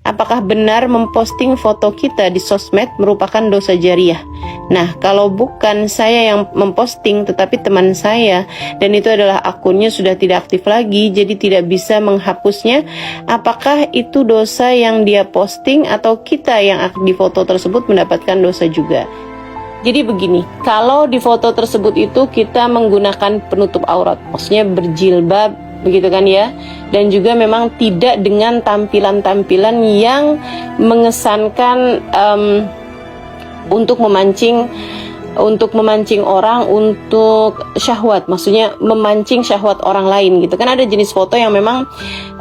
apakah benar memposting foto kita di sosmed merupakan dosa jariah? Nah, kalau bukan saya yang memposting tetapi teman saya, dan itu adalah akunnya sudah tidak aktif lagi, jadi tidak bisa menghapusnya, apakah itu dosa yang dia posting atau kita yang di foto tersebut mendapatkan dosa juga? Jadi begini, kalau di foto tersebut itu kita menggunakan penutup aurat, maksudnya berjilbab, begitu kan ya, dan juga memang tidak dengan tampilan-tampilan yang mengesankan untuk memancing orang untuk syahwat, maksudnya memancing syahwat orang lain gitu kan. Ada jenis foto yang memang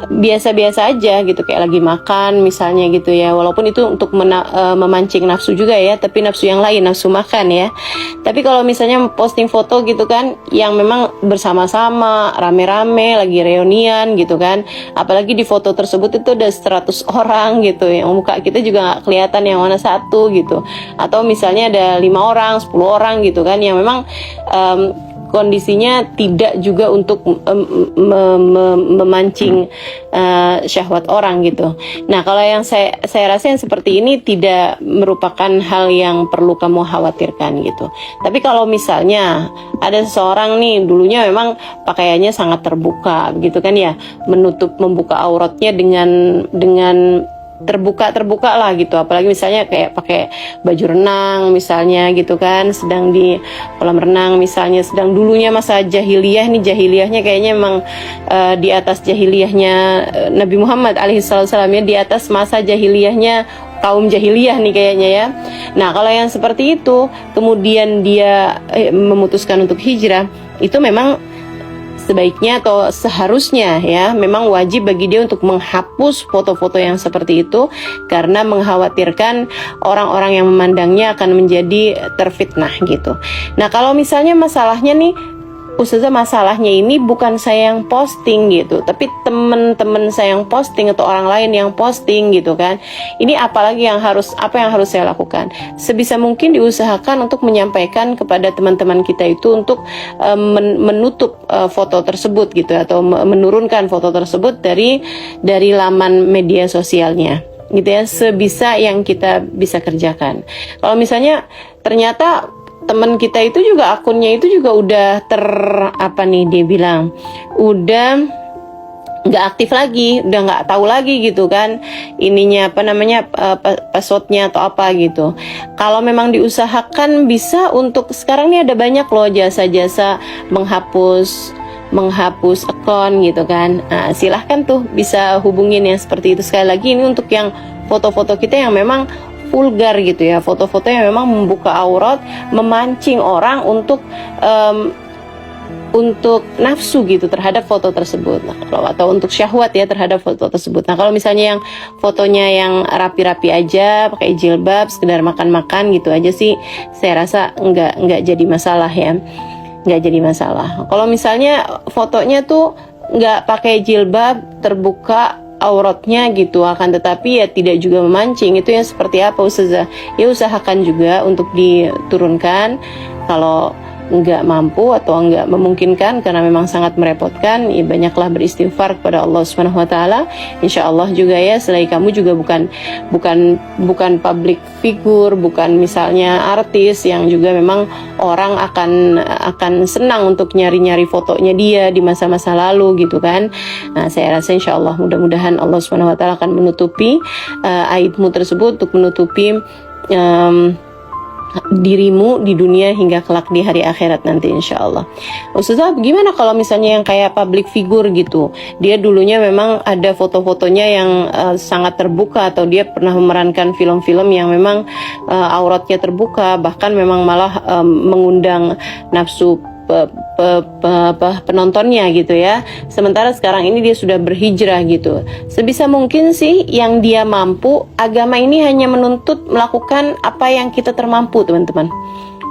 biasa-biasa aja gitu, kayak lagi makan misalnya gitu ya, walaupun itu untuk memancing nafsu juga ya, tapi nafsu yang lain, nafsu makan ya. Tapi kalau misalnya posting foto gitu kan yang memang bersama-sama rame-rame lagi reunian gitu kan, apalagi di foto tersebut itu ada 100 orang gitu, yang muka kita juga nggak kelihatan yang mana satu gitu, atau misalnya ada 5 orang, 10 orang gitu kan, yang memang kondisinya tidak juga untuk memancing syahwat orang gitu. Nah, kalau yang saya rasa yang seperti ini tidak merupakan hal yang perlu kamu khawatirkan gitu. Tapi kalau misalnya ada seseorang nih dulunya memang pakaiannya sangat terbuka gitu kan ya, membuka auratnya dengan terbuka lah gitu, apalagi misalnya kayak pakai baju renang misalnya gitu kan, sedang di kolam renang misalnya, sedang dulunya masa jahiliyah, nih jahiliyahnya kayaknya memang di atas jahiliyahnya Nabi Muhammad alaihissalam ya, di atas masa jahiliyahnya kaum jahiliyah nih kayaknya ya. Nah, kalau yang seperti itu kemudian dia memutuskan untuk hijrah, itu memang sebaiknya atau seharusnya ya memang wajib bagi dia untuk menghapus foto-foto yang seperti itu, karena mengkhawatirkan orang-orang yang memandangnya akan menjadi terfitnah gitu. Nah, kalau misalnya masalahnya nih, Ustazah, masalahnya ini bukan saya yang posting gitu, tapi teman-teman saya yang posting atau orang lain yang posting gitu kan. Ini apa yang harus saya lakukan? Sebisa mungkin diusahakan untuk menyampaikan kepada teman-teman kita itu untuk menutup foto tersebut gitu, atau menurunkan foto tersebut dari laman media sosialnya gitu ya, sebisa yang kita bisa kerjakan. Kalau misalnya ternyata teman kita itu juga akunnya itu juga udah dia bilang udah nggak aktif lagi, udah nggak tahu lagi gitu kan ininya passwordnya atau apa gitu. Kalau memang diusahakan bisa, untuk sekarang ini ada banyak loh jasa-jasa menghapus akun gitu kan. Nah, silahkan tuh bisa hubungin yang seperti itu. Sekali lagi ini untuk yang foto-foto kita yang memang vulgar gitu ya, foto-foto yang memang membuka aurat, memancing orang untuk nafsu gitu terhadap foto tersebut, atau untuk syahwat ya terhadap foto tersebut. Nah, kalau misalnya yang fotonya yang rapi-rapi aja, pakai jilbab, sekedar makan-makan gitu aja sih, saya rasa nggak jadi masalah ya, nggak jadi masalah. Kalau misalnya fotonya tuh nggak pakai jilbab, terbuka auratnya gitu, akan tetapi ya tidak juga memancing, itu yang seperti apa Ustazah? Ya usahakan juga untuk diturunkan. Kalau nggak mampu atau nggak memungkinkan karena memang sangat merepotkan, ya banyaklah beristighfar kepada Allah Subhanahu Wa Taala. Insya Allah juga ya, selain kamu juga bukan public figure, bukan misalnya artis yang juga memang orang akan senang untuk nyari fotonya dia di masa-masa lalu gitu kan. Nah, saya rasa insya Allah mudah-mudahan Allah Subhanahu Wa Taala akan menutupi aibmu tersebut, untuk menutupi dirimu di dunia hingga kelak di hari akhirat nanti insya Allah. Ustazah, gimana kalau misalnya yang kayak public figure gitu, dia dulunya memang ada foto-fotonya yang sangat terbuka, atau dia pernah memerankan film-film yang memang auratnya terbuka, bahkan memang malah mengundang nafsu penontonnya gitu ya. Sementara sekarang ini dia sudah berhijrah gitu. Sebisa mungkin sih yang dia mampu, agama ini hanya menuntut melakukan apa yang kita termampu teman-teman.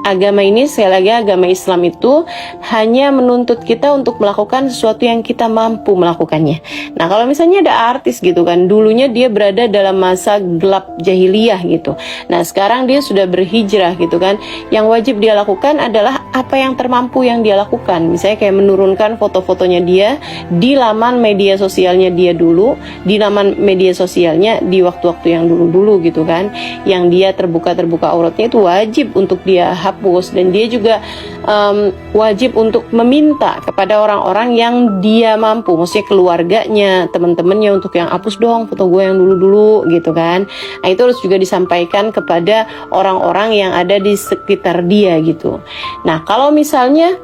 agama ini, sekali lagi agama Islam itu hanya menuntut kita untuk melakukan sesuatu yang kita mampu melakukannya. Nah, kalau misalnya ada artis gitu kan, dulunya dia berada dalam masa gelap jahiliyah gitu. Nah, sekarang dia sudah berhijrah gitu kan. Yang wajib dia lakukan adalah apa yang termampu yang dia lakukan. Misalnya kayak menurunkan foto-fotonya dia di laman media sosialnya dia dulu, di laman media sosialnya di waktu-waktu yang dulu-dulu gitu kan. Yang dia terbuka auratnya itu wajib untuk dia hapus, dan dia juga wajib untuk meminta kepada orang-orang yang dia mampu, maksudnya keluarganya, teman-temannya, untuk yang hapus dong foto gue yang dulu-dulu gitu kan. Nah, itu harus juga disampaikan kepada orang-orang yang ada di sekitar dia gitu. Nah, kalau misalnya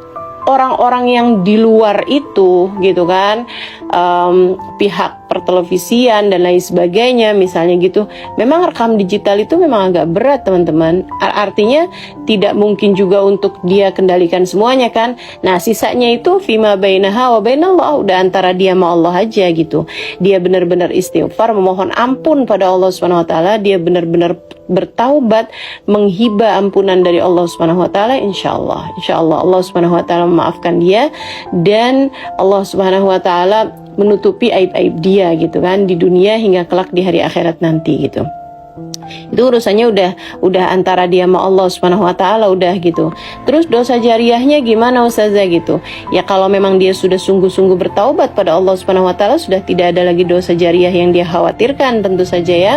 orang-orang yang di luar itu gitu kan, pihak pertelevisian dan lain sebagainya misalnya gitu, memang rekam digital itu memang agak berat teman-teman. Artinya tidak mungkin juga untuk dia kendalikan semuanya kan. Nah, sisanya itu fima bainaha wa bainallah, udah antara dia sama Allah aja gitu. Dia benar-benar istighfar, memohon ampun pada Allah Subhanahu wa taala, dia benar-benar bertaubat, menghibah ampunan dari Allah Subhanahu wa taala, insyaallah Allah Subhanahu wa taala memaafkan dia, dan Allah Subhanahu wa taala menutupi aib-aib dia gitu kan, di dunia hingga kelak di hari akhirat nanti gitu. Itu urusannya udah antara dia sama Allah Subhanahu wa taala udah gitu. Terus dosa jariahnya gimana Ustazah gitu? Ya kalau memang dia sudah sungguh-sungguh bertaubat pada Allah Subhanahu wa taala, sudah tidak ada lagi dosa jariah yang dia khawatirkan tentu saja ya.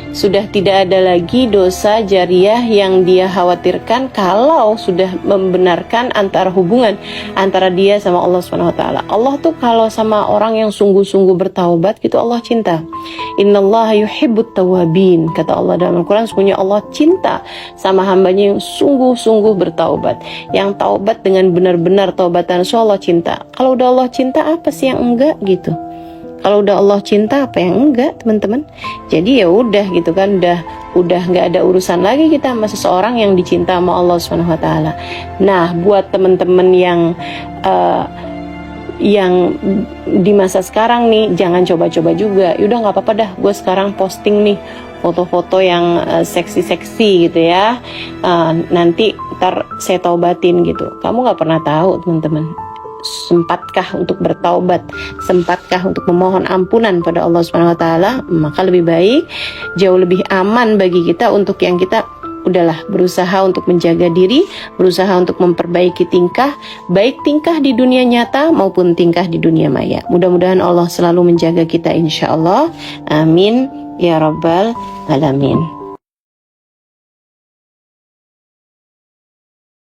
Sudah tidak ada lagi dosa jariah yang dia khawatirkan kalau sudah membenarkan antara hubungan antara dia sama Allah Subhanahu wa taala. Allah tuh kalau sama orang yang sungguh-sungguh bertaubat gitu, Allah cinta. Innallaha yuhibbut tawwabin, kata Allah dalam Al-Qur'an, sesungguhnya Allah cinta sama hambanya yang sungguh-sungguh bertaubat, yang taubat dengan benar-benar taubatan. So Allah cinta. Kalau udah Allah cinta, apa sih yang enggak gitu? Kalau udah Allah cinta, apa yang enggak, teman-teman? Jadi ya udah gitu kan, udah nggak ada urusan lagi kita sama seseorang yang dicinta sama Allah Subhanahu wa taala. Nah, buat teman-teman yang di masa sekarang nih, jangan coba-coba juga. Yaudah nggak apa-apa dah, gue sekarang posting nih foto-foto yang seksi-seksi gitu ya. Nanti ntar saya taubatin gitu. Kamu nggak pernah tahu, teman-teman. Sempatkah untuk bertaubat, sempatkah untuk memohon ampunan pada Allah Subhanahu wa taala? Maka lebih baik, jauh lebih aman bagi kita untuk yang kita udahlah berusaha untuk menjaga diri, berusaha untuk memperbaiki tingkah, baik tingkah di dunia nyata maupun tingkah di dunia maya. Mudah-mudahan Allah selalu menjaga kita insyaallah. Amin ya rabbal alamin.